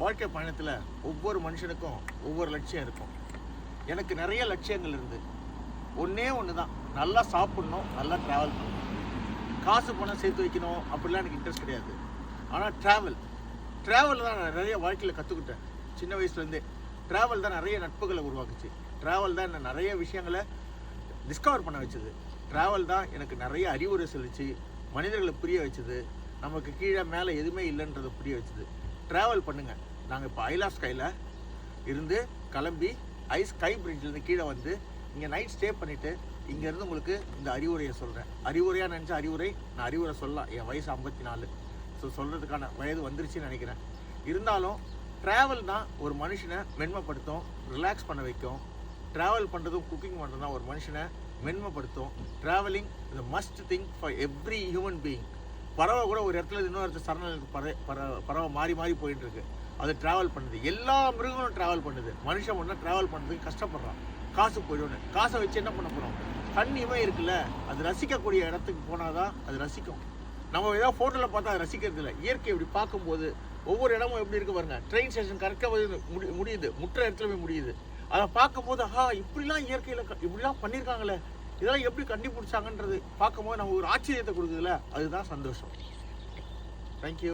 வாழ்க்கை பயணத்தில் ஒவ்வொரு மனுஷனுக்கும் ஒவ்வொரு லட்சியம் இருக்கும். எனக்கு நிறைய லட்சியங்கள் இருந்து ஒன்றே ஒன்று தான், நல்லா சாப்பிட்ணும், நல்லா ட்ராவல் பண்ணணும். காசு பணம் சேர்த்து வைக்கணும் அப்படிலாம் எனக்கு இன்ட்ரெஸ்ட் கிடையாது. ஆனால் ட்ராவல் தான் நான் நிறைய வாழ்க்கையில் கற்றுக்கிட்டேன். சின்ன வயசுலேருந்தே ட்ராவல் தான் நிறைய நட்புகளை உருவாக்குச்சு. ட்ராவல் தான் என்ன நிறைய விஷயங்களை டிஸ்கவர் பண்ண வச்சது. ட்ராவல் தான் எனக்கு நிறைய அறிவுரை சொல்லிச்சு, மனிதர்களை புரிய வச்சது, நமக்கு கீழே மேலே எதுவுமே இல்லைன்றதை புரிய வச்சது. ட்ராவல் பண்ணுங்கள். நாங்கள் இப்போ ஐலா ஸ்கையில் இருந்து கிளம்பி ஸ்கை பிரிட்ஜ்லேருந்து கீழே வந்து இங்கே நைட் ஸ்டே பண்ணிவிட்டு இங்கேருந்து உங்களுக்கு இந்த அறிவுரையை சொல்கிறேன். அறிவுரையாக நினச்ச நான் அறிவுரை சொல்லலாம். என் வயசு 54. ஸோ சொல்கிறதுக்கான வயது வந்துருச்சுன்னு நினைக்கிறேன். இருந்தாலும் ட்ராவல் தான் ஒரு மனுஷனை மென்மைப்படுத்தும், ரிலாக்ஸ் பண்ண வைக்கும். ட்ராவல் பண்ணுறதும் குக்கிங் பண்ணுறதும் தான் ஒரு மனுஷனை மென்மைப்படுத்தும். Travelling is must thing for every human being. பறவை கூட ஒரு இடத்துல இன்னொரு இடத்துல சரண பறவை மாறி மாறி போயிட்டு இருக்கு. அது ட்ராவல் பண்ணுது. எல்லா மிருகங்களும் ட்ராவல் பண்ணுது. மனுஷன் ஒன்றா ட்ராவல் பண்ணுறதுக்கு கஷ்டப்படுறான். காசு போயிடும்னு. காசை வச்சு என்ன பண்ண போகிறோம்? கண்ணியமே இருக்குல்ல, அது ரசிக்கக்கூடிய இடத்துக்கு போனால் தான் அது ரசிக்கும். நம்ம ஏதாவது ஃபோட்டோவில் பார்த்தா அது ரசிக்கிறது இல்லை. இயற்கை இப்படி பார்க்கும்போது ஒவ்வொரு இடமும் எப்படி இருக்கு பாருங்க. ட்ரெயின் ஸ்டேஷன் கரெக்டாக முடியுது, முற்ற இடத்துல போய் முடியுது. அதை பார்க்கும்போது இப்படிலாம் இயற்கையில் இப்படிலாம் பண்ணியிருக்காங்களே, இதெல்லாம் எப்படி கண்டுபிடிச்சாங்கன்றது பார்க்கும்போது நம்ம ஒரு ஆச்சரியத்தை கொடுக்குதுல்ல, அதுதான் சந்தோஷம். தேங்க்யூ.